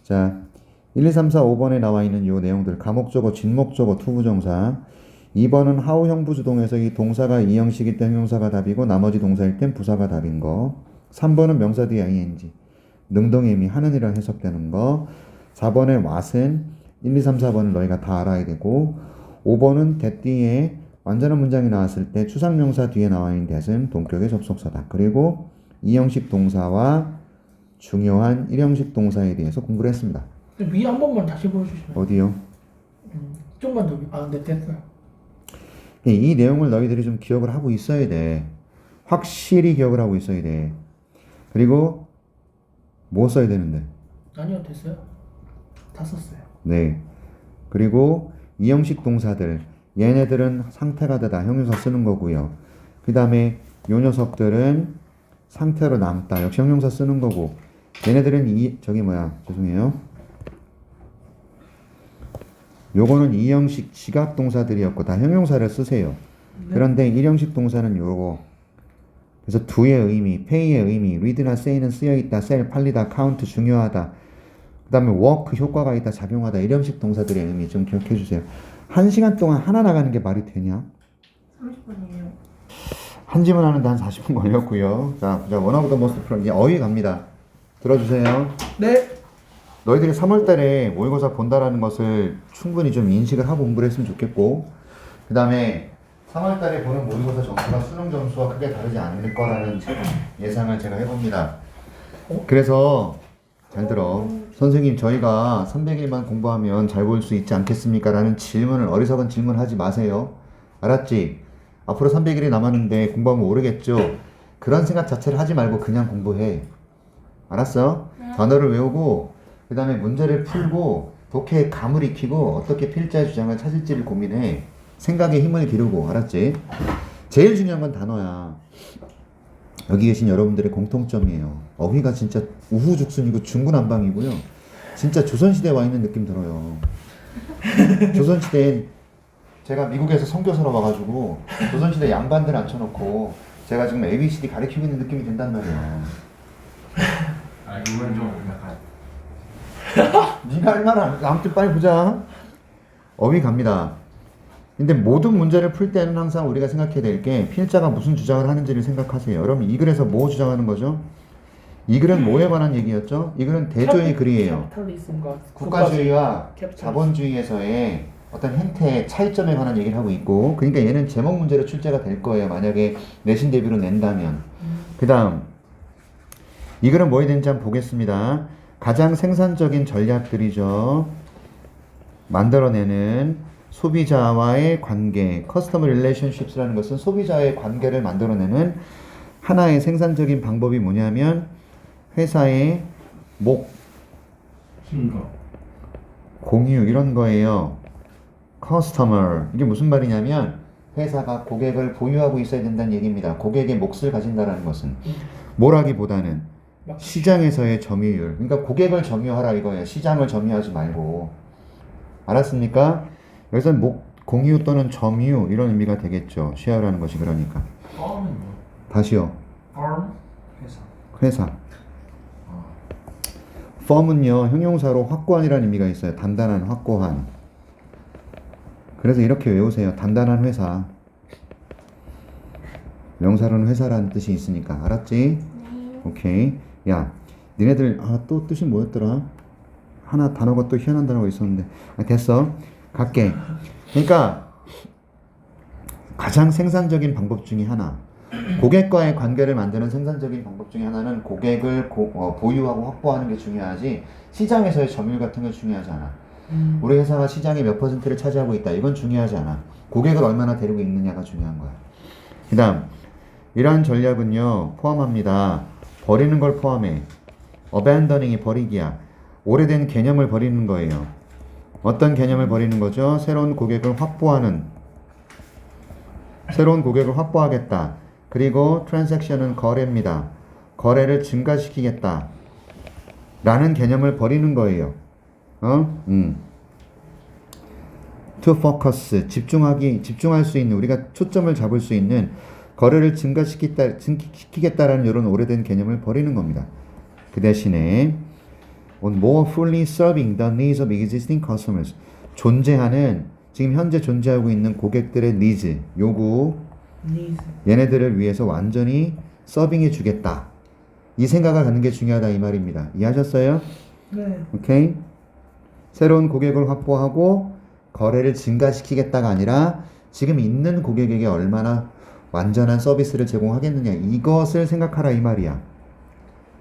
자, 1, 2, 3, 4, 5번에 나와 있는 요 내용들 가목적어, 진목적어, 투부정사. 2번은 하우 형부주동에서 이 동사가 이 형식일 때 형용사가 답이고 나머지 동사일 땐 부사가 답인 거. 3번은 명사 뒤에 ing, 능동의 의미 하는 이라 해석되는 거. 4번의 what은 1, 2, 3, 4번을 너희가 다 알아야 되고 5번은 that 뒤에 완전한 문장이 나왔을 때 추상명사 뒤에 나와 있는 that은 동격의 접속사다. 그리고 이 형식 동사와 중요한 1형식 동사에 대해서 공부를 했습니다. 위 한 번만 다시 보여주시면. 어디요? 좀만 더. 네, 됐어요. 이 내용을 너희들이 좀 기억을 하고 있어야 돼. 확실히 기억을 하고 있어야 돼. 그리고 뭐 써야 되는데? 아니요, 됐어요. 다 썼어요. 네. 그리고 이 형식 동사들 얘네들은 상태가 되다 형용사 쓰는 거고요. 그 다음에 요 녀석들은 상태로 남다 역시 형용사 쓰는 거고 얘네들은 죄송해요. 요거는 이 형식 지각 동사들이었고 다 형용사를 쓰세요. 네. 그런데 일형식 동사는 요거. 그래서 do의 의미, pay의 의미, read나 say는 쓰여있다, sell, 팔리다, count, 중요하다. 그 다음에 work, 효과가 있다, 작용하다. 일형식 동사들의 의미 좀 기억해 주세요. 1시간 동안 하나 나가는 게 말이 되냐? 30분이에요. 한 지문 하는데 한 40분 걸렸고요. 자, one of the most 이제 어휘 갑니다. 들어주세요. 네. 너희들이 3월달에 모의고사 본다라는 것을 충분히 좀 인식을 하고 공부를 했으면 좋겠고 그 다음에 3월달에 보는 모의고사 점수가 수능 점수와 크게 다르지 않을 거라는 예상을 제가 해봅니다. 그래서 잘 들어. 선생님 저희가 300일만 공부하면 잘 볼 수 있지 않겠습니까? 라는 질문을 어리석은 질문을 하지 마세요. 알았지? 앞으로 300일이 남았는데 공부하면 모르겠죠? 그런 생각 자체를 하지 말고 그냥 공부해. 알았어? 네. 단어를 외우고 그 다음에 문제를 풀고 독해에 감을 익히고 어떻게 필자의 주장을 찾을지를 고민해. 생각에 힘을 기르고. 알았지? 제일 중요한 건 단어야. 여기 계신 여러분들의 공통점이에요. 어휘가 진짜 우후죽순이고 중구난방이고요. 진짜 조선시대에 와 있는 느낌 들어요. 조선시대엔 제가 미국에서 선교사로 와가지고 조선시대 양반들 앉혀놓고 제가 지금 ABCD 가르치고 있는 느낌이 든단 말이야. 이건 좀 약간 네가 얼마나 아무튼 빨리 보자. 어휘 갑니다. 근데 모든 문제를 풀 때는 항상 우리가 생각해야 될 게 필자가 무슨 주장을 하는지를 생각하세요. 여러분 이 글에서 뭐 주장하는 거죠? 이 글은 뭐에 관한 얘기였죠? 이 글은 대조의 글이에요. 캐피탈리즘과 국가주의와 캐피탈리즘. 자본주의에서의 어떤 행태의 차이점에 관한 얘기를 하고 있고 그러니까 얘는 제목 문제로 출제가 될 거예요. 만약에 내신 대비로 낸다면. 그 다음 이 글은 뭐에 대한지 한번 보겠습니다. 가장 생산적인 전략들이죠. 만들어내는 소비자와의 관계, 커스터머 릴레이션십스라는 것은 소비자의 관계를 만들어내는 하나의 생산적인 방법이 뭐냐면 회사의 힘거 공유 이런 거예요. 커스터머 이게 무슨 말이냐면 회사가 고객을 보유하고 있어야 된다는 얘기입니다. 고객의 몫을 가진다는 것은 뭐라기보다는 시장에서의 점유율. 그러니까 고객을 점유하라 이거예요. 시장을 점유하지 말고. 알았습니까? 여기서 공유 또는 점유 이런 의미가 되겠죠. 쉐어라는 것이 그러니까. 펌은 뭐? 다시요. 펌? 회사 회사. firm은요 형용사로 확고한이라는 의미가 있어요. 단단한, 확고한. 그래서 이렇게 외우세요. 단단한 회사. 명사로는 회사라는 뜻이 있으니까. 알았지? 네. 오케이. 야, 니네들 또 뜻이 뭐였더라? 하나 단어가 또 희한한 단어가 있었는데. 됐어. 갈게. 그러니까 가장 생산적인 방법 중에 하나. 고객과의 관계를 만드는 생산적인 방법 중에 하나는 고객을 보유하고 확보하는 게 중요하지 시장에서의 점유율 같은 게 중요하지 않아. 우리 회사가 시장의 몇 퍼센트를 차지하고 있다. 이건 중요하지 않아. 고객을 얼마나 데리고 있느냐가 중요한 거야. 그 다음 이러한 전략은요 포함합니다. 버리는 걸 포함해. abandoning이 버리기야. 오래된 개념을 버리는 거예요. 어떤 개념을 버리는 거죠? 새로운 고객을 확보하는. 새로운 고객을 확보하겠다. 그리고 transaction은 거래입니다. 거래를 증가시키겠다. 라는 개념을 버리는 거예요. to focus, 집중할 수 있는, 우리가 초점을 잡을 수 있는 거래를 증가시키겠다라는 이런 오래된 개념을 버리는 겁니다. 그 대신에 on more fully serving the needs of existing customers. 존재하는 지금 현재 존재하고 있는 고객들의 needs, 요구, needs. 얘네들을 위해서 완전히 서빙해 주겠다. 이 생각을 갖는 게 중요하다 이 말입니다. 이해하셨어요? 네. 오케이? 새로운 고객을 확보하고 거래를 증가시키겠다가 아니라 지금 있는 고객에게 얼마나 완전한 서비스를 제공하겠느냐 이것을 생각하라 이 말이야.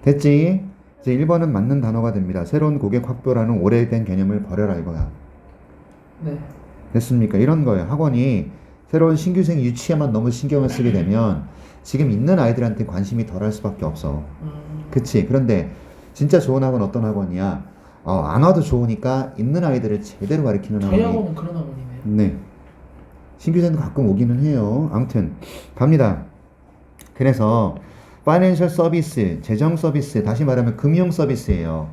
됐지? 이제 1번은 맞는 단어가 됩니다. 새로운 고객 확보라는 오래된 개념을 버려라 이거야. 네. 됐습니까? 이런 거예요. 학원이 새로운 신규생 유치에만 너무 신경을 쓰게 되면 지금 있는 아이들한테 관심이 덜할 수밖에 없어. 그치? 그런데 진짜 좋은 학원 어떤 학원이야? 안 와도 좋으니까 있는 아이들을 제대로 가르치는 저희 학원이. 학원은 그런 학원이네요. 네. 신규생도 가끔 오기는 해요. 아무튼 갑니다. 그래서 파이낸셜 서비스, 재정 서비스, 다시 말하면 금융 서비스예요.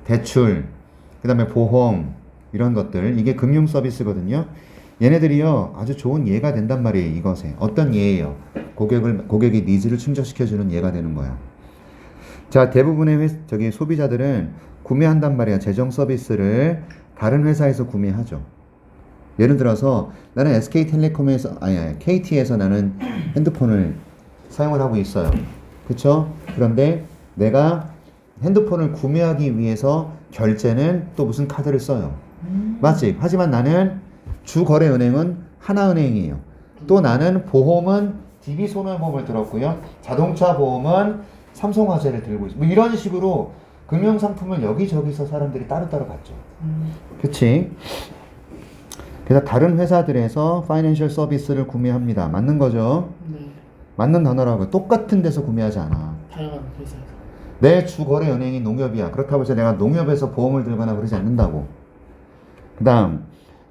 대출, 그 다음에 보험 이런 것들 이게 금융 서비스거든요. 얘네들이요 아주 좋은 예가 된단 말이에요. 이것에 어떤 예예요? 고객의 니즈를 충족시켜주는 예가 되는 거야. 자, 대부분의 소비자들은 구매한단 말이야. 재정 서비스를 다른 회사에서 구매하죠. 예를 들어서 나는 SK텔레콤에서 KT에서 나는 핸드폰을 사용을 하고 있어요. 그쵸? 그런데 내가 핸드폰을 구매하기 위해서 결제는 또 무슨 카드를 써요. 맞지? 하지만 나는 주 거래 은행은 하나은행이에요. 또 나는 보험은 DB손해보험을 들었고요. 자동차 보험은 삼성화재를 들고 있어요. 뭐 이런 식으로 금융상품을 여기저기서 사람들이 따로따로 받죠. 그치? 그래서 다른 회사들에서 파이낸셜 서비스를 구매합니다. 맞는 거죠? 네. 맞는 단어라고요. 똑같은 데서 구매하지 않아. 다양한 회사에서. 내 주거래 은행이 농협이야. 그렇다고 해서 내가 농협에서 보험을 들거나 그러지 않는다고. 그 다음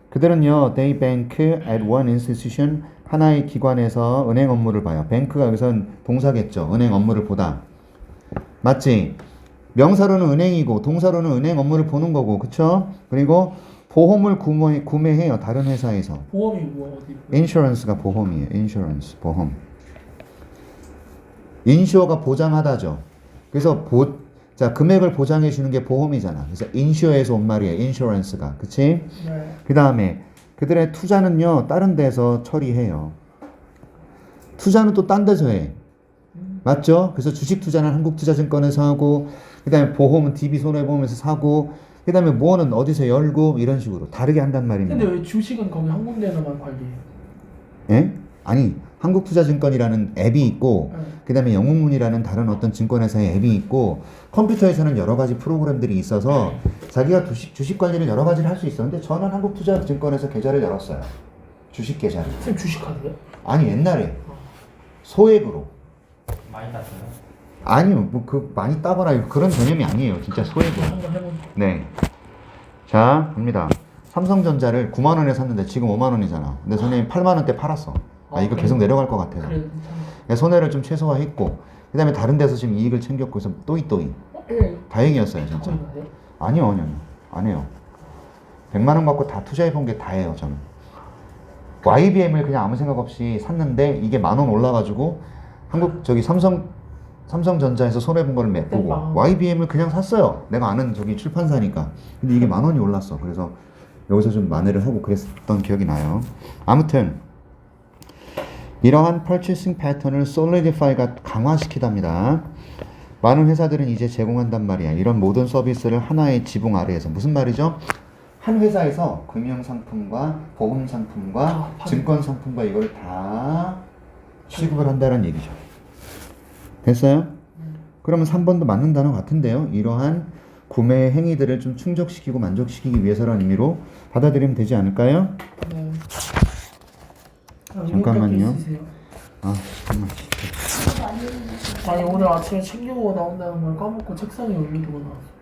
그들은요 they bank at one institution 하나의 기관에서 은행 업무를 봐요. 뱅크가 여기선 동사겠죠. 은행 업무를 보다. 맞지? 명사로는 은행이고 동사로는 은행 업무를 보는 거고 그쵸? 그리고 보험을 구매해요. 다른 회사에서. 보험이 뭐 어디? 인슈런스가 보험이에요. 인슈런스 보험. 인슈어가 보장하다죠. 그래서 자 금액을 보장해 주는 게 보험이잖아. 그래서 인슈어에서 온 말이에요. 인슈런스가. 그치? 네. 그 다음에 그들의 투자는요 다른 데서 처리해요. 투자는 또 딴 데서 해. 맞죠? 그래서 주식 투자는 한국투자증권에서 하고 그 다음에 보험은 DB손해보험에서 사고 그 다음에 뭐는 어디서 열고 이런 식으로 다르게 한단 말입니다. 근데 왜 주식은 거기 한 군데에서만 관리해요? 예? 아니 한국투자증권이라는 앱이 있고 네. 그 다음에 영웅문이라는 다른 어떤 증권회사의 앱이 있고 컴퓨터에서는 여러 가지 프로그램들이 있어서 자기가 주식 관리를 여러 가지를 할 수 있었는데 저는 한국투자증권에서 계좌를 열었어요. 주식 계좌를. 쌤 주식하세요? 아니 옛날에 소액으로. 많이 땄어요? 아니요 뭐 많이 따거나 그런 개념이 아니에요. 진짜 소액으로. 한번 해보죠. 네. 자 갑니다. 삼성전자를 9만 원에 샀는데 지금 5만 원이잖아. 근데 선생님 8만 원대 팔았어. 이거 그래? 계속 내려갈 것 같아서. 그래 괜찮아. 손해를 좀 최소화했고 그 다음에 다른 데서 지금 이익을 챙겼고 해서 또이 다행이었어요 진짜. 거기가요? 아니요 안 해요. 100만 원 갖고 다 투자해 본 게 다예요 저는. YBM을 그냥 아무 생각 없이 샀는데 이게 10,000원 올라가지고 삼성전자에서 손해 본 거를 몇 보고 땜빵. YBM을 그냥 샀어요. 내가 아는 출판사니까. 근데 이게 10,000원이 올랐어. 그래서 여기서 좀 만회를 하고 그랬던 기억이 나요. 아무튼 이러한 purchasing 패턴을 solidify가 강화시키답니다. 많은 회사들은 이제 제공한단 말이야. 이런 모든 서비스를 하나의 지붕 아래에서. 무슨 말이죠? 한 회사에서 금융상품과 보험상품과 증권상품과 이걸 다 취급을 한다는 얘기죠. 됐어요? 그러면 3번도 맞는 단어 같은데요. 이러한 구매 행위들을 좀 충족시키고 만족시키기 위해서라는 의미로 받아들이면 되지 않을까요? 네. 잠깐만요. 있으세요? 잠깐만. 아니 오늘 아침에 챙겨오고 나온다는 걸 까먹고 책상에 올려두고 나왔어.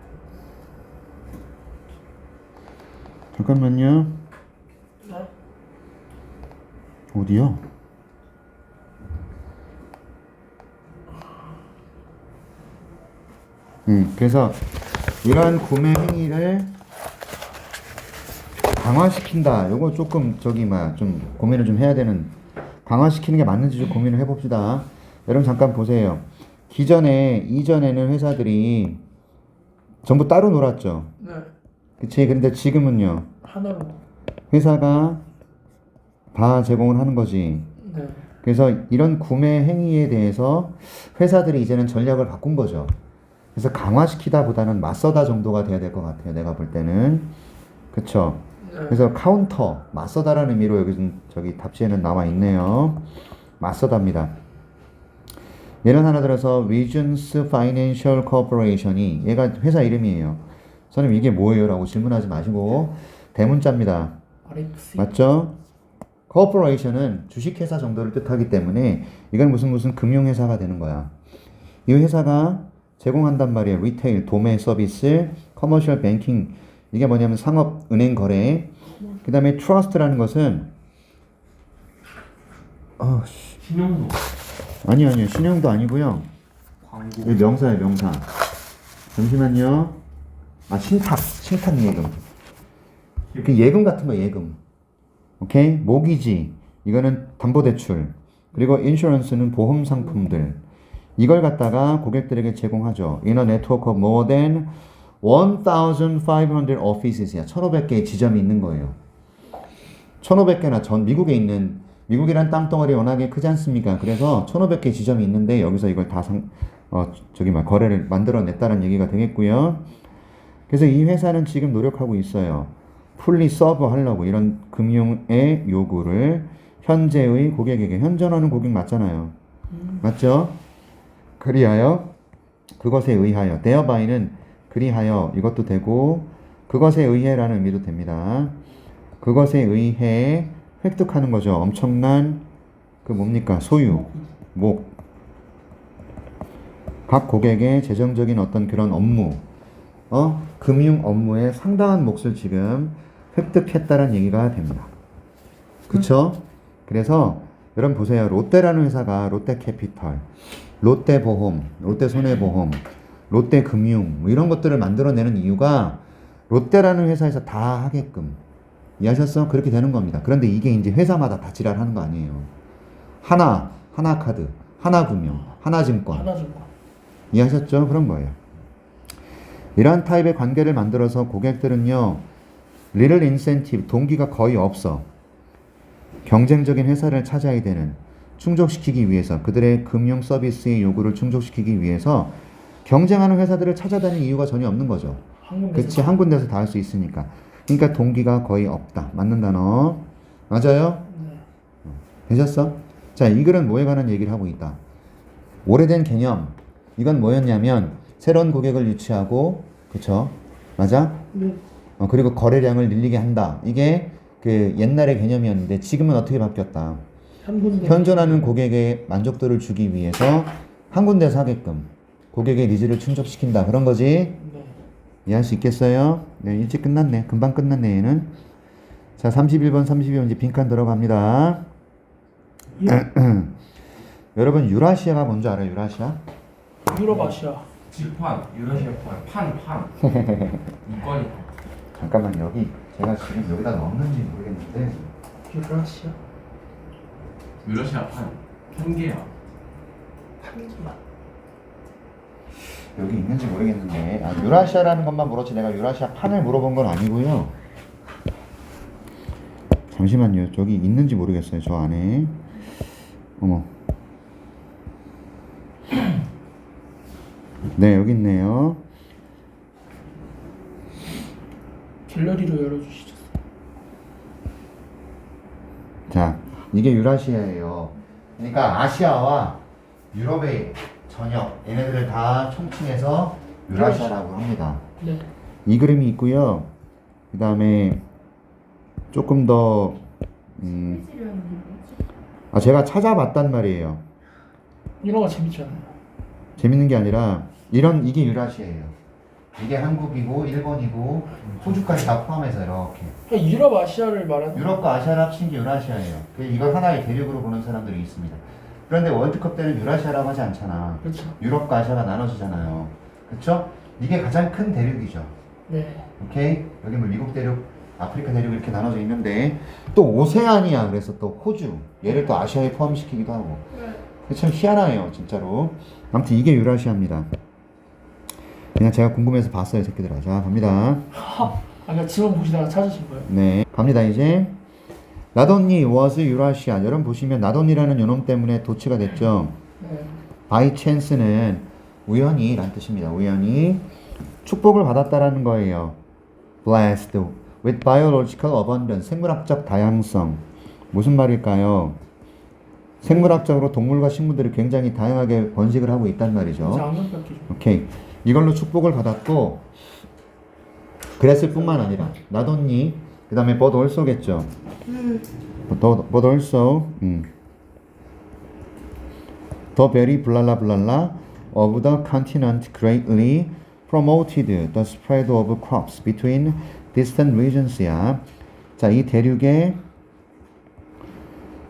잠깐만요. 네? 어디요? 그래서 이러한 구매 행위를 강화시킨다. 요거 조금 좀 고민을 좀 해야 되는, 강화시키는 게 맞는지 좀 고민을 해봅시다. 여러분 잠깐 보세요. 이전에는 회사들이 전부 따로 놀았죠. 네. 그치? 근데 지금은요. 하나로. 회사가 다 제공을 하는 거지. 네. 그래서 이런 구매 행위에 대해서 회사들이 이제는 전략을 바꾼 거죠. 그래서 강화시키다 보다는 맞서다 정도가 돼야 될 것 같아요. 내가 볼 때는. 그쵸? 네. 그래서 카운터, 맞서다라는 의미로 여기 좀 저기 답지에는 나와 있네요. 맞서다입니다. 예를 하나 들어서 Regions Financial Corporation이 얘가 회사 이름이에요. 선생님 이게 뭐예요? 라고 질문하지 마시고 대문자입니다. RX. 맞죠? Corporation은 주식회사 정도를 뜻하기 때문에 이건 무슨 금융회사가 되는 거야. 이 회사가 제공한단 말이에요. 리테일, 도매 서비스, 커머셜 뱅킹. 이게 뭐냐면 상업, 은행 거래. 그 다음에 트러스트라는 것은 신용도 아니요. 신용도 아니고요. 광고 이 명사예요, 명사. 잠시만요. 신탁 예금. 그 예금 같은 거, 예금. 오케이? 모기지. 이거는 담보대출. 그리고 인슈런스는 보험 상품들. 이걸 갖다가 고객들에게 제공하죠. In a network of more than 1,500 offices야. 1,500개의 지점이 있는 거예요. 1,500개나 미국이란 땅덩어리 워낙에 크지 않습니까? 그래서 1,500개 지점이 있는데 여기서 이걸 다 거래를 만들어냈다는 얘기가 되겠고요. 그래서 이 회사는 지금 노력하고 있어요. 풀리 서브 하려고 이런 금융의 요구를 현재의 고객에게 현존하는 고객 맞잖아요. 맞죠? 그리하여 그것에 의하여 thereby 그리하여 이것도 되고 그것에 의해라는 의미도 됩니다. 그것에 의해 획득하는 거죠. 엄청난 그 뭡니까? 소유, 각 고객의 재정적인 어떤 그런 업무, 금융 업무에 상당한 몫을 지금 획득했다는 얘기가 됩니다. 그쵸? 그래서 여러분 보세요. 롯데라는 회사가 롯데캐피털, 롯데보험, 롯데손해보험, 롯데금융 뭐 이런 것들을 만들어내는 이유가 롯데라는 회사에서 다 하게끔 이해하셨어? 그렇게 되는 겁니다. 그런데 이게 이제 회사마다 다 지랄하는 거 아니에요. 하나카드, 하나금융, 하나증권 이해하셨죠? 그런 거예요. 이러한 타입의 관계를 만들어서 고객들은요, little incentive, 동기가 거의 없어. 경쟁적인 회사를 찾아야 되는, 충족시키기 위해서, 그들의 금융 서비스의 요구를 충족시키기 위해서 경쟁하는 회사들을 찾아다니는 이유가 전혀 없는 거죠. 그치, 한 군데서 다 할 수 있으니까. 그러니까 동기가 거의 없다. 맞는 단어. 맞아요? 네. 되셨어? 자, 이 글은 뭐에 관한 얘기를 하고 있다. 오래된 개념. 이건 뭐였냐면 새로운 고객을 유치하고, 그쵸? 맞아? 네. 그리고 거래량을 늘리게 한다. 이게 그 옛날의 개념이었는데 지금은 어떻게 바뀌었다. 한 군데. 현존하는 고객의 만족도를 주기 위해서 한 군데서 하게끔 고객의 니즈를 충족시킨다. 그런 거지? 네. 이해할 수 있겠어요? 네, 일찍 끝났네. 금방 끝났네, 얘는. 자, 31번, 32번 이제 빈칸 들어갑니다. 여러분, 유라시아가 뭔지 알아요? 유라시아? 유럽 아시아. 직판 유러시아판 판 이권이 잠깐만, 여기 제가 지금 여기다 넣었는지 모르겠는데 유라시아. 유러시아판 한개야 한기만. 여기 있는지 모르겠는데 유라시아라는 것만 물었지 내가 유라시아 판을 물어본 건 아니고요. 잠시만요. 저기 있는지 모르겠어요. 저 안에. 어머. 네, 여기 있네요. 갤러리로 열어주시죠. 자, 이게 유라시아예요. 그러니까 아시아와 유럽의 전역 얘네들을 다 총칭해서 유라시아라고 합니다. 네. 이 그림이 있고요. 그 다음에 조금 더 제가 찾아봤단 말이에요. 이런 거 재밌잖아요. 재밌는 게 아니라 이게 유라시아예요. 이게 한국이고 일본이고 호주까지 다 포함해서 이렇게 그냥 유럽 아시아를 말하는. 유럽과 아시아를 합친 게 유라시아예요. 이걸 하나의 대륙으로 보는 사람들이 있습니다. 그런데 월드컵 때는 유라시아라고 하지 않잖아. 그렇죠. 유럽과 아시아가 나눠지잖아요. 그렇죠? 이게 가장 큰 대륙이죠. 네. 오케이? 여기 뭐 미국 대륙, 아프리카 대륙 이렇게 나눠져 있는데 또 오세아니아 그래서 또 호주 얘를 또 아시아에 포함시키기도 하고 참 희한해요 진짜로. 아무튼 이게 유라시아입니다. 그냥 제가 궁금해서 봤어요, 새끼들아. 자, 갑니다. 아까 지문 보시다가 찾으신 거예요? 네, 갑니다 이제. 나돈니 was 유라시아. 여러분 보시면 나돈니라는 요놈 때문에 도치가 됐죠. 네. by chance는 우연히 라는 뜻입니다. 우연히 축복을 받았다라는 거예요. blessed with biological abundance. 생물학적 다양성. 무슨 말일까요? 생물학적으로 동물과 식물들이 굉장히 다양하게 번식을 하고 있단 말이죠. 제 안경 뺏기죠. 오케이. 이걸로 축복을 받았고 그랬을 뿐만 아니라 나돈니 그 다음에 but also겠죠. but also the very 블랄라 블랄라 of the continent greatly promoted the spread of crops between distant regions야. 자, 이 대륙에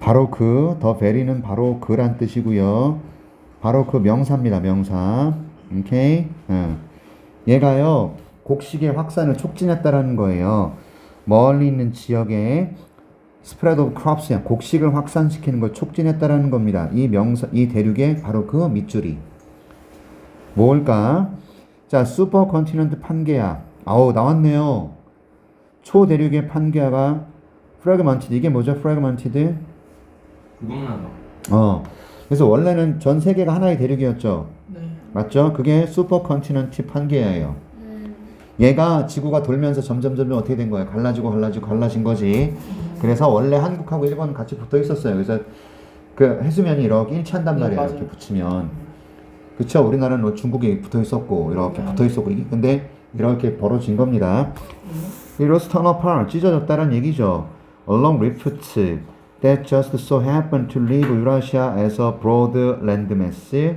바로 그, 더 베리는 바로 그란 뜻이고요. 바로 그 명사입니다. 명사. 오케이? 얘가요, 곡식의 확산을 촉진했다라는 거예요. 멀리 있는 지역에 spread of crops야, 곡식을 확산시키는 걸 촉진했다라는 겁니다. 이 명사, 이 대륙의 바로 그 밑줄이. 뭘까? 자, 슈퍼 컨티넨트 판게아. 아우, 나왔네요. 초대륙의 판게아가 fragmented. 이게 뭐죠? fragmented? 구강나다. 그래서 원래는 전 세계가 하나의 대륙이었죠. 네. 맞죠? 그게 슈퍼 컨티넨트 판게아예요. 얘가 지구가 돌면서 점점 어떻게 된 거예요? 갈라진 거지. 그래서 원래 한국하고 일본은 같이 붙어 있었어요. 그래서 그 해수면이 이렇게 일치한단 네, 말이에요. 맞아요. 이렇게 붙이면. 그쵸? 우리나라는 뭐 중국에 붙어 있었고, 이렇게 붙어 있었고, 근데 이렇게 벌어진 겁니다. 이로써 turn apart, 찢어졌다는 얘기죠. Along rifts that just so happen to leave Eurasia as a broad landmass,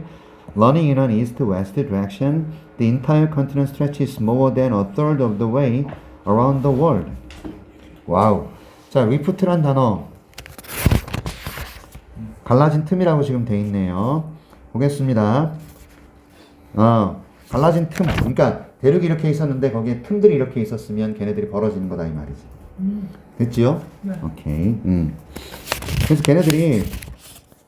running in an east-west direction, the entire continent stretches more than a third of the way around the world. 와우. 자, rift란 단어. 갈라진 틈이라고 지금 돼 있네요. 보겠습니다. 갈라진 틈. 그러니까 대륙이 이렇게 있었는데 거기에 틈들이 이렇게 있었으면 걔네들이 벌어지는 거다 이 말이지. 됐지요? 네. 오케이. 그래서 걔네들이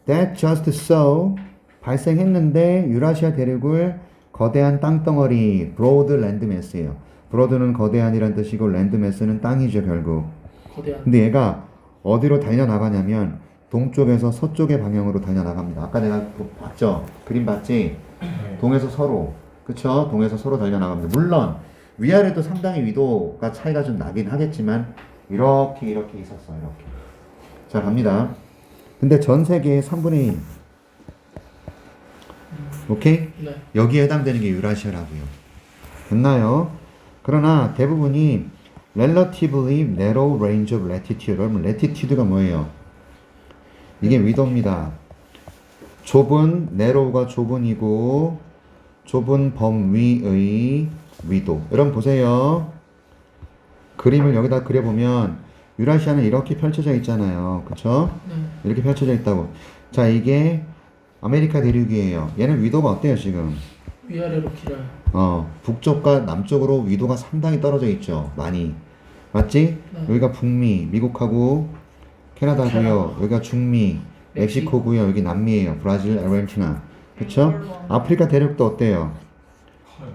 that just so 발생했는데 유라시아 대륙을 거대한 땅덩어리 broad landmass예요. broad는 거대한이란 뜻이고 landmass는 땅이죠 결국. 거대한. 근데 얘가 어디로 달려나가냐면 동쪽에서 서쪽의 방향으로 달려나갑니다. 아까 내가 봤죠? 그림 봤지? 동에서 서로. 그쵸? 동에서 서로 달려나갑니다. 물론 위아래도 상당히 위도가 차이가 좀 나긴 하겠지만 이렇게 있었어. 이렇게. 자, 갑니다. 근데 전 세계의 3분의 1. 오케이? 네. 여기에 해당되는 게 유라시아라고요. 됐나요? 그러나 대부분이 relatively narrow range of latitude. 여러분, latitude가 뭐예요? 이게 위도입니다. 좁은, narrow가 좁은이고 좁은 범위의 위도. 여러분 보세요. 그림을 여기다 그려보면 유라시아는 이렇게 펼쳐져 있잖아요. 그쵸? 네. 이렇게 펼쳐져 있다고. 자, 이게 아메리카 대륙이에요. 얘는 위도가 어때요, 지금? 위아래로 길어요. 북쪽과 남쪽으로 위도가 상당히 떨어져 있죠. 많이. 맞지? 네. 여기가 북미, 미국하고 캐나다고요. 캐나다. 여기가 중미, 멕시코고요. 여기 남미예요. 브라질, 아르헨티나. 그쵸? 아프리카 대륙도 어때요?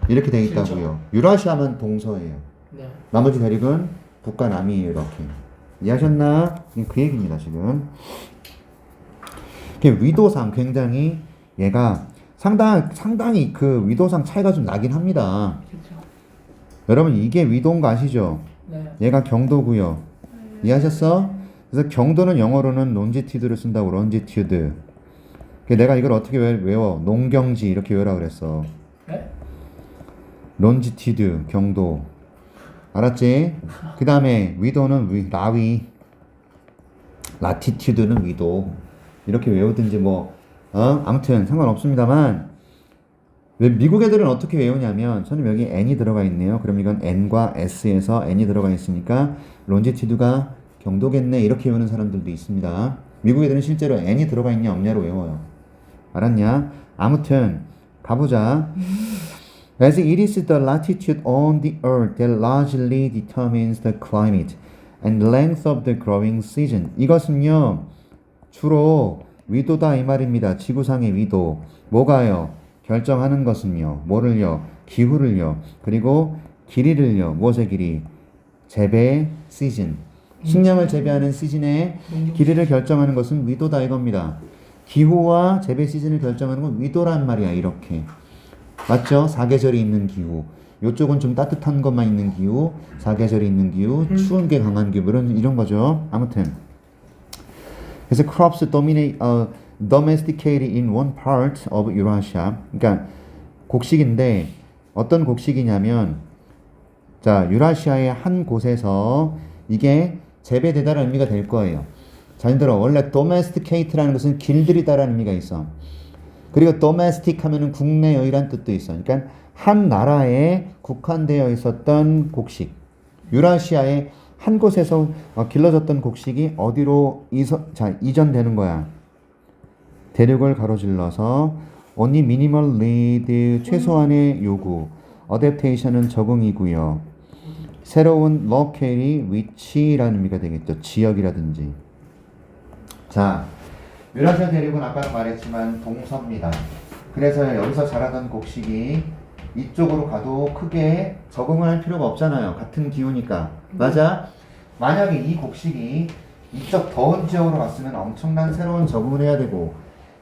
이렇게 돼 있다고요. 유라시아만 동서예요. 네. 나머지 대륙은 북과 남이에요. 이렇게. 이해하셨나? 그 얘기입니다, 지금. 위도상 굉장히 얘가 상당히 그 위도상 차이가 좀 나긴 합니다. 그렇죠. 여러분 이게 위도인 거 아시죠? 네. 얘가 경도고요. 이해하셨어? 그래서 경도는 영어로는 longitude를 쓴다고. longitude. 내가 이걸 어떻게 외워? 농경지 이렇게 외우라 그랬어. 네? longitude 경도. 알았지? 그 다음에 위도는 라위. latitude는 위도. 이렇게 외우든지 아무튼 상관없습니다만 왜 미국 애들은 어떻게 외우냐면 선생님 여기 n이 들어가 있네요. 그럼 이건 n과 s에서 n이 들어가 있으니까 longitude가 경도겠네 이렇게 외우는 사람들도 있습니다. 미국 애들은 실제로 n이 들어가 있냐 없냐로 외워요. 알았냐? 아무튼 가보자. As it is the latitude on the earth that largely determines the climate and length of the growing season. 이것은요 주로 위도다 이 말입니다. 지구상의 위도. 뭐가요? 결정하는 것은요. 뭐를요? 기후를요. 그리고 길이를요. 무엇의 길이? 재배 시즌. 식량을 재배하는 시즌의 길이를 결정하는 것은 위도다 이겁니다. 기후와 재배 시즌을 결정하는 건 위도란 말이야. 이렇게. 맞죠? 사계절이 있는 기후. 요쪽은 좀 따뜻한 것만 있는 기후, 사계절이 있는 기후, 추운 게 강한 기후, 이런 거죠. 아무튼. 그래서 crops domesticated in one part of Eurasia. 그러니까 곡식인데 어떤 곡식이냐면 자, 유라시아의 한 곳에서 이게 재배되다라는 의미가 될 거예요. 자, 예를 들어 원래 domesticate라는 것은 길들이다라는 의미가 있어. 그리고 domestic 하면은 국내여이란 뜻도 있어. 그러니까 한 나라에 국한되어 있었던 곡식. 유라시아의 한 곳에서 길러졌던 곡식이 어디로 이전되는 거야. 대륙을 가로질러서 only minimal need, 최소한의 요구. adaptation은 적응이고요. 새로운 local이 위치라는 의미가 되겠죠. 지역이라든지. 자, 유라시아 대륙은 아까 말했지만 동서입니다. 그래서 여기서 자라던 곡식이 이쪽으로 가도 크게 적응을 할 필요가 없잖아요. 같은 기후니까. 맞아? 만약에 이 곡식이 이쪽 더운 지역으로 갔으면 엄청난 새로운 적응을 해야 되고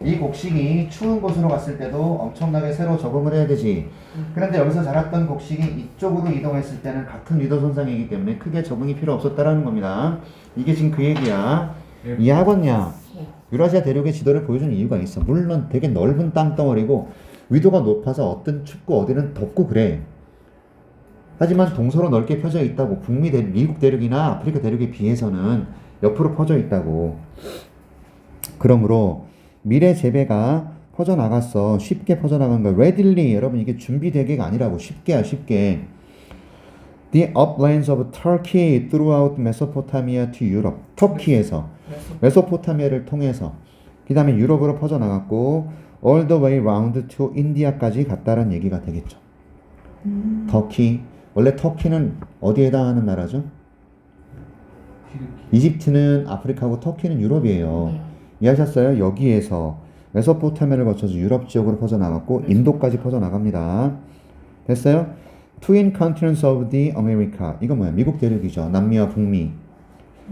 이 곡식이 추운 곳으로 갔을 때도 엄청나게 새로 적응을 해야 되지. 그런데 여기서 자랐던 곡식이 이쪽으로 이동했을 때는 같은 리더 손상이기 때문에 크게 적응이 필요 없었다라는 겁니다. 이게 지금 그 얘기야. 이해하겠냐? 유라시아 대륙의 지도를 보여주는 이유가 있어. 물론 되게 넓은 땅덩어리고 위도가 높아서 어떤 춥고 어디는 덥고 그래. 하지만 동서로 넓게 펴져 있다고. 미국 대륙이나 아프리카 대륙에 비해서는 옆으로 퍼져 있다고. 그러므로 미래 재배가 퍼져나갔어. 쉽게 퍼져나간 거야. readily. 여러분 이게 준비되게가 아니라고. 쉽게야 쉽게. The uplands of Turkey throughout Mesopotamia to Europe. 터키에서 메소포타미아를 통해서 그 다음에 유럽으로 퍼져나갔고 all the way round to India까지 갔다란 얘기가 되겠죠. 터키. 원래 터키는 어디에 해당하는 나라죠? 이집트는 아프리카고 터키는 유럽이에요. 이해하셨어요? 여기에서 메소포타미아를 거쳐서 유럽 지역으로 퍼져나갔고 인도까지 퍼져나갑니다. 됐어요? Twin continents of the America. 이거 뭐야? 미국 대륙이죠. 남미와 북미.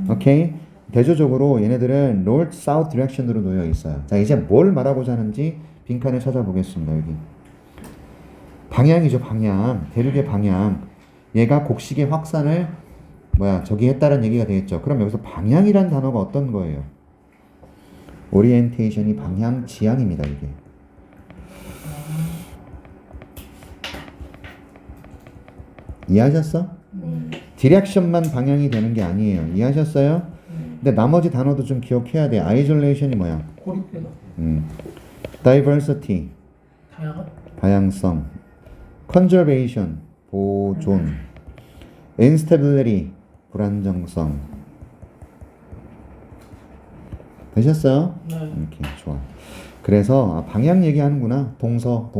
오케이? 대조적으로 얘네들은 North South 디렉션으로 놓여 있어요. 자, 이제 뭘 말하고자 하는지 빈칸을 찾아보겠습니다. 여기. 방향이죠, 방향. 대륙의 방향. 얘가 곡식의 확산을 저기 했다는 얘기가 되겠죠. 그럼 여기서 방향이란 단어가 어떤 거예요? 오리엔테이션이 방향, 지향입니다, 이게. 이해하셨어? 디렉션만 방향이 되는 게 아니에요. 이해하셨어요? 근데 나머지 단어도 좀 기억해야 돼. isolation이 뭐야? 고립되다. diversity, 다양한. 다양성. conservation, 보존. instability, 불안정성. 되셨어요? 네. 이렇게 좋아. 그래서 방향 얘기하는구나. 동서.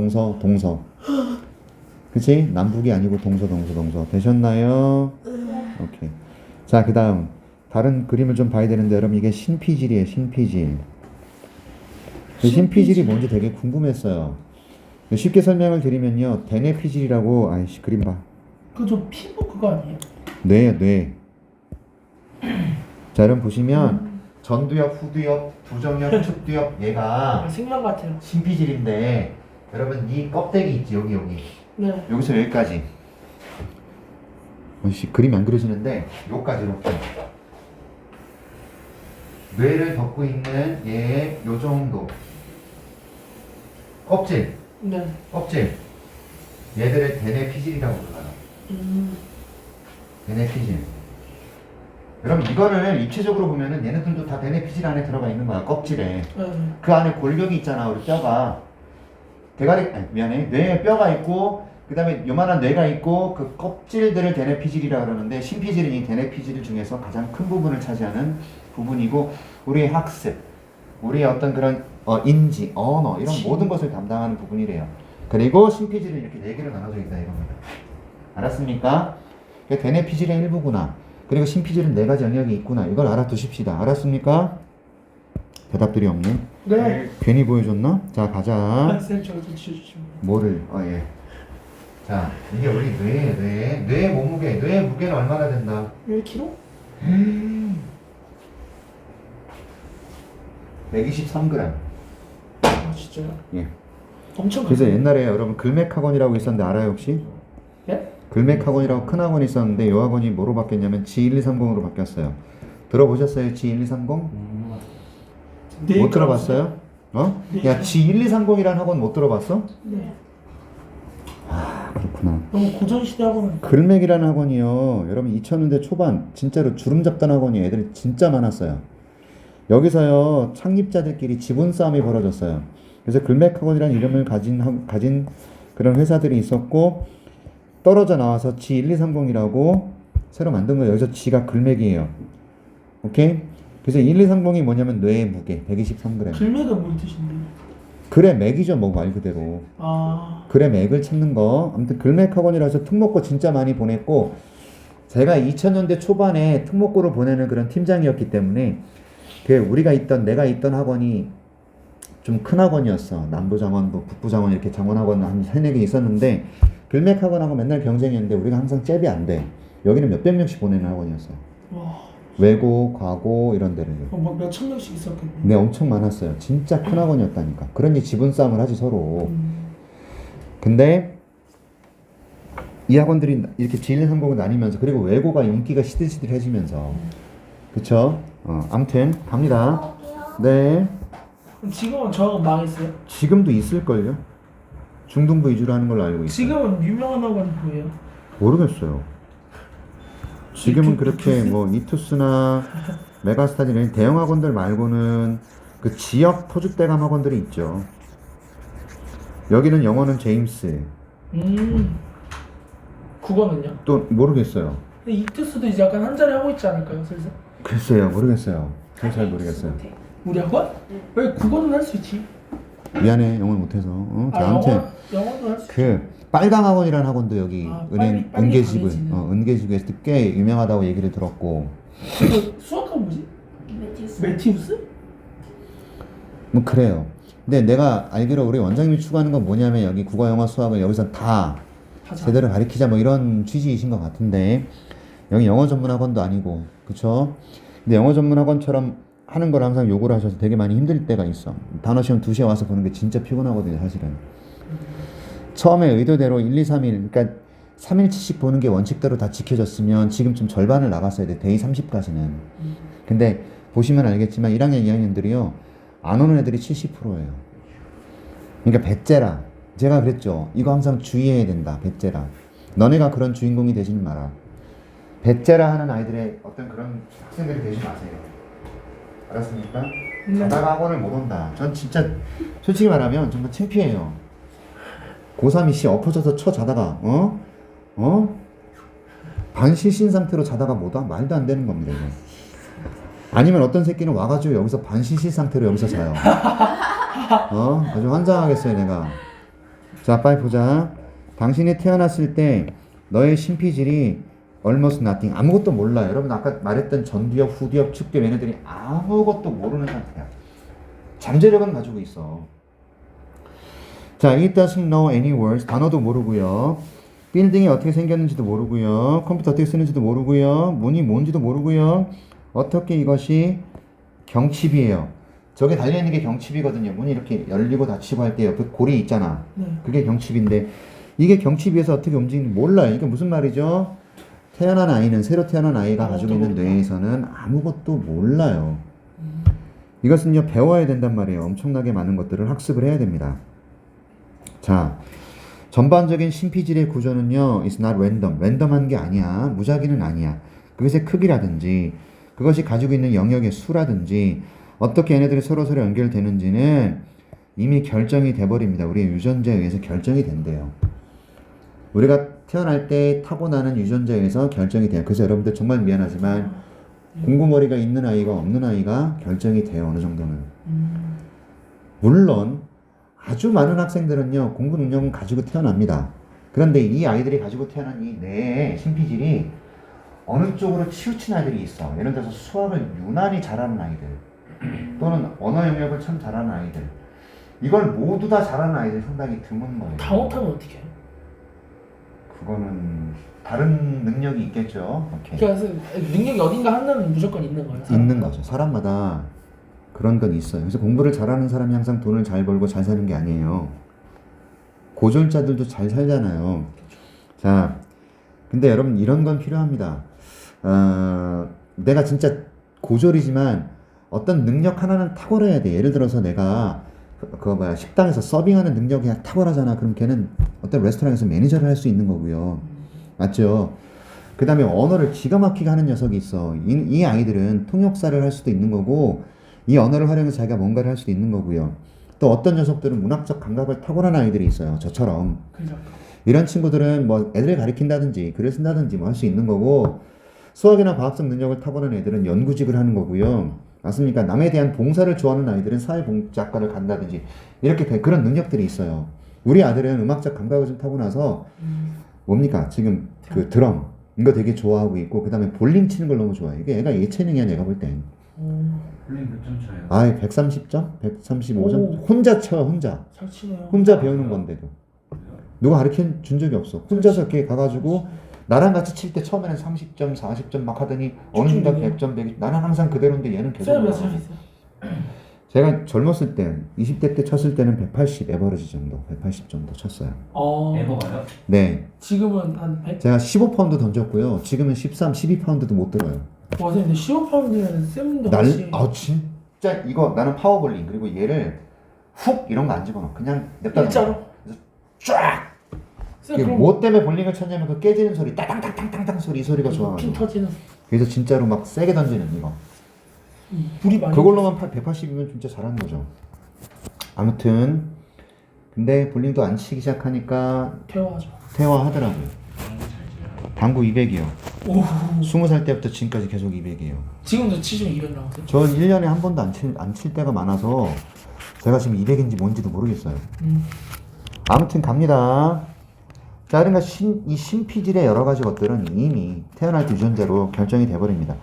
그치? 남북이 아니고 동서. 되셨나요? 오케이. 자, 그 다음. 다른 그림을 좀 봐야 되는데, 여러분, 이게 신피질이에요, 신피질. 신피질이 뭔지 되게 궁금했어요. 쉽게 설명을 드리면요, 대뇌피질이라고, 그림 봐. 그저 피부 그거 아니에요? 뇌. 자, 여러분 보시면, 전두엽, 후두엽, 부정엽, 측두엽, 얘가 생명 같아요. 신피질인데, 여러분, 이 껍데기 있지, 여기. 네. 여기서 여기까지. 그림이 안 그려지는데, 요까지, 이렇게. 뇌를 덮고 있는 얘의 요 정도. 껍질. 네. 껍질. 얘들을 대뇌피질이라고 불러요. 대뇌피질. 여러분 이거를 입체적으로 보면은 얘네들도 다 대뇌피질 안에 들어가 있는 거야. 껍질에. 네. 그 안에 골격이 있잖아. 우리 뼈가. 뇌에 뼈가 있고 그 다음에 요만한 뇌가 있고 그 껍질들을 대뇌피질이라고 그러는데 신피질은 이 대뇌피질 중에서 가장 큰 부분을 차지하는 부분이고 우리의 학습, 우리의 어떤 그런 인지, 언어 이런 모든 것을 담당하는 부분이래요. 그리고 신피질은 이렇게 4개로 나눠져 있다 이겁니다. 알았습니까? 대뇌피질의 일부구나. 그리고 신피질은 4가지 영역이 있구나. 이걸 알아두십시다. 알았습니까? 대답들이 없네. 네. 괜히 보여줬나? 자, 가자. 쌤 저도 지워주시면. 뭐를? 예. 자, 이게 우리 뇌 몸무게, 뇌의 무게는 얼마나 된다? 1kg? 123g. 아 진짜요? 예. 엄청 그래서 크네. 옛날에 여러분 글맥학원이라고 있었는데 알아요 혹시? 예? 글맥학원이라고 큰 학원이 있었는데 이 학원이 뭐로 바뀌었냐면 G1230으로 바뀌었어요. 들어보셨어요? G1230? 네, 못 들어봤어요? 어? 네. 야 G1230이라는 학원 못 들어봤어? 네. 아 그렇구나. 너무 고전시대 학원은 글맥이라는 학원이요. 여러분 2000년대 초반 진짜로 주름 잡던 학원이 애들이 진짜 많았어요. 여기서요 창립자들끼리 지분 싸움이 벌어졌어요. 그래서 글맥학원이라는 이름을 가진 그런 회사들이 있었고 떨어져 나와서 G1230이라고 새로 만든 거예요. 여기서 G가 글맥이에요. 오케이? 그래서 1230이 뭐냐면 뇌의 무게 123g. 글맥은 뭔 뜻인데? 글의 맥이죠, 뭐 말 그대로. 아 글의 맥을 찾는 거. 아무튼 글맥학원이라 해서 특목고 진짜 많이 보냈고 제가 2000년대 초반에 특목고를 보내는 그런 팀장이었기 때문에 내가 있던 학원이 좀 큰 학원이었어. 남부장원, 뭐 북부장원 이렇게 장원학원 한 3-4개 있었는데 글맥학원하고 맨날 경쟁했는데 우리가 항상 잽이 안 돼. 여기는 몇백 명씩 보내는 학원이었어. 와, 외고, 과고 이런 데를. 뭐 몇천 명씩 있었겠네. 네, 엄청 많았어요. 진짜 큰 학원이었다니까. 그러니 지분 싸움을 하지 서로. 근데 이 학원들이 이렇게 G1230으로 나뉘면서 그리고 외고가 인기가 시들시들해지면서 그쵸? 아무튼 갑니다. 네. 그럼 지금은 저 학원 망했어요? 지금도 있을걸요? 중등부 위주로 하는 걸로 알고 있어요. 지금은 유명한 학원이 뭐예요? 모르겠어요. 지금은 그렇게 뭐 이투스나 메가스타디 이런 대형 학원들 말고는 그 지역 토주대감 학원들이 있죠. 여기는 영어는 제임스. 국어는요? 또 모르겠어요. 근데 이투스도 이제 약간 한 자리 하고 있지 않을까요, 슬슬? 글쎄요, 모르겠어요. 저는 잘 모르겠어요. 우리 학원? 왜 국어는 할 수 있지? 미안해, 영어를 못해서. 자, 아무튼 영어도 할 수 있지. 그 빨강 학원이라는 학원도 여기 빨리 은계지구, 강해지는. 은계지구에서 꽤 유명하다고 얘기를 들었고. 이거 수학학원 뭐지? 매티우스? 뭐 그래요. 근데 내가 알기로 우리 원장님이 추구하는 건 뭐냐면 여기 국어, 영어, 수학을 여기서 다 하자. 제대로 가르치자 뭐 이런 취지이신 것 같은데 여기 영어 전문 학원도 아니고 그쵸? 근데 영어 전문 학원처럼 하는 걸 항상 요구를 하셔서 되게 많이 힘들 때가 있어. 단어 시험 2시에 와서 보는 게 진짜 피곤하거든요 사실은. 처음에 의도대로 1, 2, 3일 그러니까 3일치씩 보는 게 원칙대로 다 지켜졌으면 지금쯤 절반을 나갔어야 돼. 데이 30까지는. 근데 보시면 알겠지만 1학년, 2학년들이요 안 오는 애들이 70%예요. 그러니까 배째라. 제가 그랬죠. 이거 항상 주의해야 된다. 배째라. 너네가 그런 주인공이 되지는 마라. 배째라 하는 아이들의 어떤 그런 학생들이 되지 마세요. 알았습니까? 자다가 학원을 못 온다. 전 진짜 솔직히 말하면 정말 창피해요. 고3이 씨 엎어져서 자다가 반실신 상태로 자다가 못 와? 말도 안 되는 겁니다. 이거. 아니면 어떤 새끼는 와가지고 여기서 반실신 상태로 여기서 자요. 아주 환장하겠어요 내가. 자 빨리 보자. 당신이 태어났을 때 너의 신피질이 almost nothing 아무것도 몰라요. 여러분 아까 말했던 전두엽, 후두엽, 측두엽 얘네들이 아무것도 모르는 상태야. 잠재력은 가지고 있어. 자, it doesn't know any words 단어도 모르고요. 빌딩이 어떻게 생겼는지도 모르고요. 컴퓨터 어떻게 쓰는지도 모르고요. 문이 뭔지도 모르고요. 어떻게 이것이 경칩이에요. 저게 달려있는 게 경칩이거든요. 문이 이렇게 열리고 닫히고 할 때 옆에 고리 있잖아. 그게 경칩인데 이게 경칩에서 어떻게 움직이는지 몰라요. 이게 무슨 말이죠? 태어난 아이는 새로 태어난 아이가 가지고 있는 뇌에서는 아무것도 몰라요. 이것은요 배워야 된단 말이에요. 엄청나게 많은 것들을 학습을 해야 됩니다. 자, 전반적인 신피질의 구조는요 it's not random. 랜덤한 게 아니야. 무작위는 아니야. 그것의 크기라든지 그것이 가지고 있는 영역의 수라든지 어떻게 얘네들이 서로 연결되는지는 이미 결정이 돼버립니다. 우리의 유전자에 의해서 결정이 된대요. 우리가 태어날 때 타고나는 유전자에 의해서 결정이 돼요. 그래서 여러분들 정말 미안하지만 공부머리가 있는 아이가 없는 아이가 결정이 돼요. 어느 정도는. 물론 아주 많은 학생들은요 공부 능력은 가지고 태어납니다. 그런데 이 아이들이 가지고 태어난 이 뇌의 신피질이 어느 쪽으로 치우친 아이들이 있어. 예를 들어서 수학을 유난히 잘하는 아이들 또는 언어 영역을 참 잘하는 아이들 이걸 모두 다 잘하는 아이들이 상당히 드문 거예요. 다 못하면 어떻게 해요? 그거는 다른 능력이 있겠죠. 오케이. 그래서 능력이 어딘가 하나는 무조건 있는 거예요. 있는 거죠. 사람마다 그런 건 있어요. 그래서 공부를 잘하는 사람이 항상 돈을 잘 벌고 잘 사는 게 아니에요. 고졸자들도 잘 살잖아요. 자, 근데 여러분 이런 건 필요합니다. 내가 진짜 고졸이지만 어떤 능력 하나는 탁월해야 돼. 예를 들어서 내가 식당에서 서빙하는 능력이 탁월하잖아. 그럼 걔는 어떤 레스토랑에서 매니저를 할 수 있는 거고요. 맞죠? 그 다음에 언어를 기가 막히게 하는 녀석이 있어. 이 아이들은 통역사를 할 수도 있는 거고, 이 언어를 활용해서 자기가 뭔가를 할 수도 있는 거고요. 또 어떤 녀석들은 문학적 감각을 탁월한 아이들이 있어요. 저처럼. 그죠. 이런 친구들은 뭐 애들을 가리킨다든지 글을 쓴다든지 뭐 할 수 있는 거고, 수학이나 과학적 능력을 타고난 애들은 연구직을 하는 거고요. 맞습니까? 남에 대한 봉사를 좋아하는 아이들은 사회복지학과를 간다든지 이렇게 그런 능력들이 있어요. 우리 아들은 음악적 감각을 좀 타고나서 뭡니까? 지금 그 드럼 이거 되게 좋아하고 있고, 그 다음에 볼링 치는 걸 너무 좋아해. 이게 애가 예체능이야, 내가 볼 땐. 볼링 몇 점 쳐요? 130점? 135점? 오. 혼자 쳐요, 혼자. 잘 치네요. 혼자 배우는 건데도. 누가 가르쳐 준 적이 없어. 혼자서 이렇게 가가지고, 나랑 같이 칠 때 처음에는 30점, 40점 막 하더니, 어느 순간 100점, 100점. 나는 항상 그대로인데 얘는 계속. 쌤몇 올라가고. 살 있어요? 제가 젊었을 때, 20대 때 쳤을 때는 180 에버리지 정도, 180 정도 쳤어요. 에버가요? 네. 지금은 한 100? 제가 15파운드 던졌고요. 지금은 13, 12파운드도 못 들어요. 와, 근데 15파운드면 쌤도 같이 진짜 이거 나는 파워볼링. 그리고 얘를 훅 이런 거 안 집어넣어. 그냥 냅다 일자로? 쫙! 쌤 이게 그럼 뭐 때문에 볼링을 쳤냐면 그 깨지는 소리, 따당당당당당 소리, 이 소리가 핀 좋아가지고. 터지는 그래서 진짜로 막 세게 던지는 이거. 불이 많이 그걸로만 180이면 진짜 잘하는 거죠. 아무튼 근데 볼링도 안 치기 시작하니까 퇴화하죠. 퇴화하더라고요. 당구 200이요. 오. 20살 때부터 지금까지 계속 200이에요. 지금도 치시면 200 나오세요? 전 1년에 한 번도 안 칠 때가 많아서 제가 지금 200인지 뭔지도 모르겠어요. 아무튼 갑니다. 자, 그러니까 이 신피질의 여러 가지 것들은 이미 태어날 때 유전자로 결정이 돼버립니다.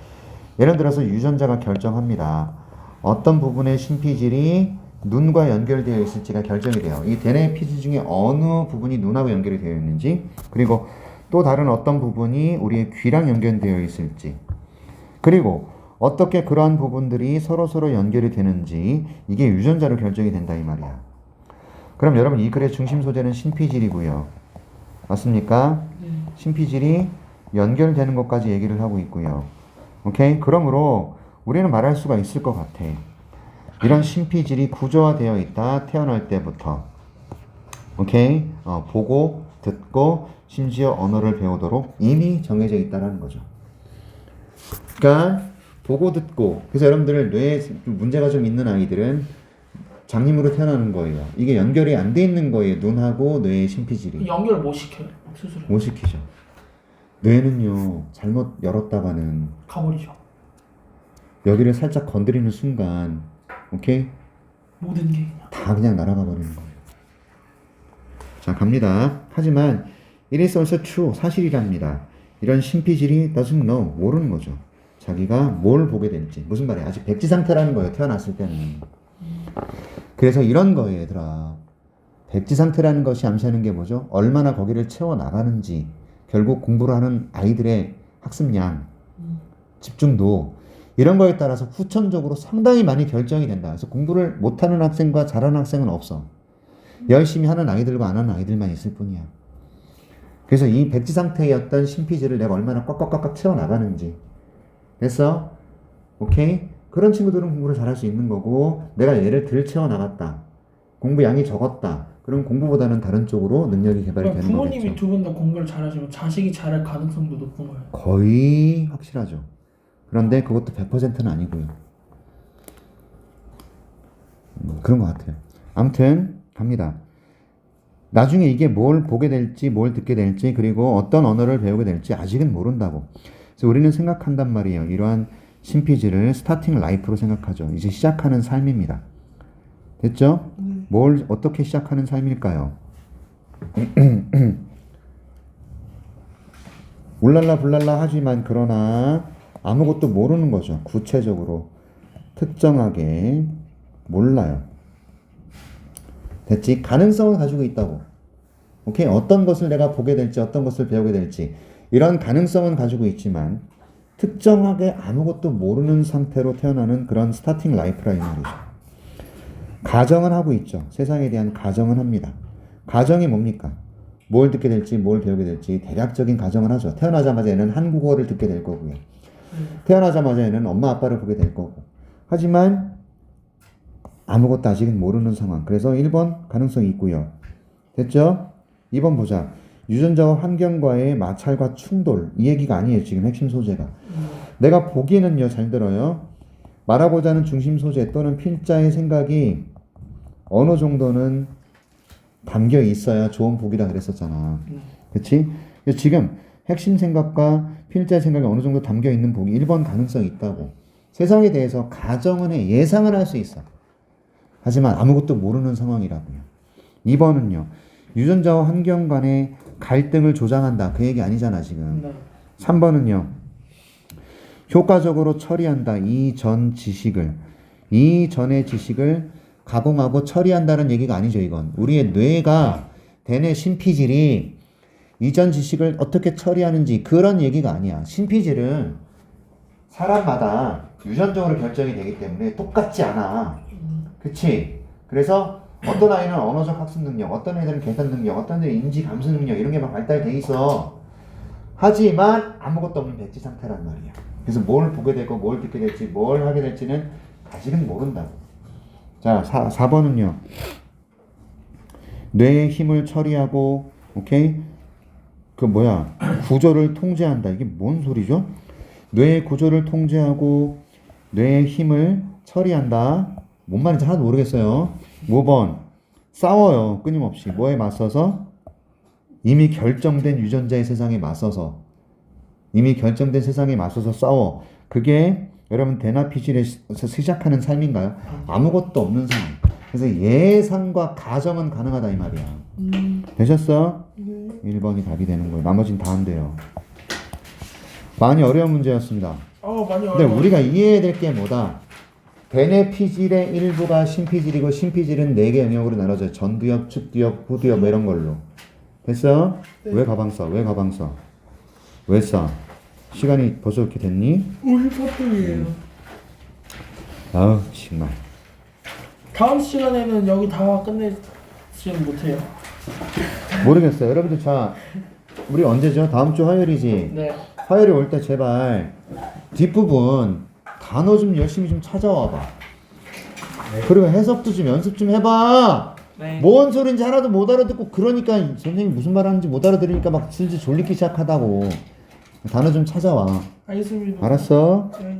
예를 들어서 유전자가 결정합니다. 어떤 부분의 신피질이 눈과 연결되어 있을지가 결정이 돼요. 이 DNA 피질 중에 어느 부분이 눈하고 연결이 되어 있는지, 그리고 또 다른 어떤 부분이 우리의 귀랑 연결되어 있을지, 그리고 어떻게 그러한 부분들이 서로 연결이 되는지, 이게 유전자로 결정이 된다 이 말이야. 그럼 여러분 이 글의 중심 소재는 신피질이고요. 맞습니까? 신피질이 연결되는 것까지 얘기를 하고 있고요. 오케이? 그러므로 우리는 말할 수가 있을 것 같아. 이런 신피질이 구조화되어 있다. 태어날 때부터. 오케이? 보고, 듣고, 심지어 언어를 배우도록 이미 정해져 있다는 거죠. 그러니까 보고, 듣고. 그래서 여러분들 뇌에 문제가 좀 있는 아이들은 장님으로 태어나는 거예요. 이게 연결이 안 돼 있는 거예요. 눈하고 뇌의 신피질이. 연결 못 시켜요. 수술을. 못 시키죠. 뇌는요, 잘못 열었다가는 가버리죠. 여기를 살짝 건드리는 순간, 오케이? 모든 게 다 그냥 날아가 버리는 거예요. 자, 갑니다. 하지만 it is also true, 사실이랍니다. 이런 신피질이 doesn't know, 모르는 거죠. 자기가 뭘 보게 될지. 무슨 말이야? 아직 백지 상태라는 거예요. 태어났을 때는. 그래서 이런 거예요, 얘들아. 백지 상태라는 것이 암시하는 게 뭐죠? 얼마나 거기를 채워 나가는지, 결국 공부를 하는 아이들의 학습량, 집중도, 이런 거에 따라서 후천적으로 상당히 많이 결정이 된다. 그래서 공부를 못하는 학생과 잘하는 학생은 없어. 열심히 하는 아이들과 안 하는 아이들만 있을 뿐이야. 그래서 이 백지 상태의 어떤 신피질을 내가 얼마나 꽉꽉꽉꽉 채워 나가는지. 됐어? 오케이? 그런 친구들은 공부를 잘할 수 있는 거고, 내가 얘를 덜 채워 나갔다. 공부 양이 적었다. 그럼 공부보다는 다른 쪽으로 능력이 개발이 되는 부모님이 거겠죠. 두 분 다 공부를 잘하시면 자식이 잘할 가능성도 높은 거예요. 거의 확실하죠. 그런데 그것도 100%는 아니고요. 그런 것 같아요. 아무튼 갑니다. 나중에 이게 뭘 보게 될지, 뭘 듣게 될지, 그리고 어떤 언어를 배우게 될지 아직은 모른다고. 그래서 우리는 생각한단 말이에요. 이러한 신피질을 스타팅 라이프로 생각하죠. 이제 시작하는 삶입니다. 됐죠? 뭘 어떻게 시작하는 삶일까요? 울랄라 불랄라 하지만 그러나 아무것도 모르는 거죠. 구체적으로 특정하게 몰라요. 됐지? 가능성을 가지고 있다고. 오케이? 어떤 것을 내가 보게 될지 어떤 것을 배우게 될지 이런 가능성은 가지고 있지만 특정하게 아무것도 모르는 상태로 태어나는 그런 스타팅 라이프라 이 말이죠. 가정은 하고 있죠. 세상에 대한 가정은 합니다. 가정이 뭡니까? 뭘 듣게 될지 뭘 배우게 될지 대략적인 가정을 하죠. 태어나자마자 얘는 한국어를 듣게 될 거고요. 태어나자마자 얘는 엄마 아빠를 보게 될 거고. 하지만 아무것도 아직은 모르는 상황. 그래서 1번 가능성이 있고요. 됐죠? 2번 보자. 유전자와 환경과의 마찰과 충돌. 이 얘기가 아니에요. 지금 핵심 소재가. 내가 보기에는요. 잘 들어요. 말하고자 하는 중심 소재 또는 필자의 생각이 어느 정도는 담겨 있어야 좋은 복이다 그랬었잖아. 그치? 지금 핵심 생각과 필자의 생각이 어느 정도 담겨 있는 복이 1번 가능성이 있다고. 세상에 대해서 가정은 해. 예상을 할 수 있어. 하지만 아무것도 모르는 상황이라고요. 2번은요. 유전자와 환경 간의 갈등을 조장한다. 그 얘기 아니잖아 지금. 네. 3번은요. 효과적으로 처리한다. 이전의 지식을 가공하고 처리한다는 얘기가 아니죠 이건. 우리의 뇌가 대뇌 신피질이 이전 지식을 어떻게 처리하는지 그런 얘기가 아니야. 신피질은 사람마다 유전적으로 결정이 되기 때문에 똑같지 않아. 그치? 그래서 어떤 아이는 언어적 학습 능력, 어떤 애들은 계산 능력, 어떤 애들은 인지 감수 능력 이런 게 막 발달돼 있어. 하지만 아무것도 없는 백지 상태란 말이야. 그래서 뭘 보게 되고 뭘 듣게 될지 뭘 하게 될지는 아직은 모른다고. 자, 4번은요. 뇌의 힘을 처리하고 오케이? 구조를 통제한다. 이게 뭔 소리죠? 뇌의 구조를 통제하고 뇌의 힘을 처리한다. 뭔 말인지 하나도 모르겠어요. 5번. 싸워요. 끊임없이. 뭐에 맞서서? 이미 결정된 유전자의 세상에 맞서서. 이미 결정된 세상에 맞서서 싸워. 그게 여러분 대나피질에서 시작하는 삶인가요? 아무것도 없는 삶. 그래서 예상과 가정은 가능하다 이 말이야. 되셨어? 네. 1번이 답이 되는 거예요. 나머지는 다 안 돼요. 많이 어려운 문제였습니다. 많이 근데 어려워. 우리가 이해해야 될 게 뭐다? 대뇌피질의 일부가 신피질이고 신피질은 4개 영역으로 나눠져요. 전두엽, 측두엽, 후두엽 뭐 이런 걸로. 됐어? 네. 왜 가방 써? 왜 가방 써? 왜 써? 시간이 벌써 이렇게 됐니? 54분이에요. 아우 정말. 다음 시간에는 여기 다 끝내지는 못해요. 모르겠어요. 여러분들 자 우리 언제죠? 다음 주 화요일이지? 네. 화요일에 올 때 제발 뒷부분 단어 좀 열심히 좀 찾아와봐. 그리고 해석도 좀 연습 좀 해봐. 네. 뭔 소린지 하나도 못 알아듣고 그러니까 선생님이 무슨 말 하는지 못 알아들으니까 막 슬슬 졸리기 시작하다고. 단어 좀 찾아와. 알겠습니다. 알았어? 네.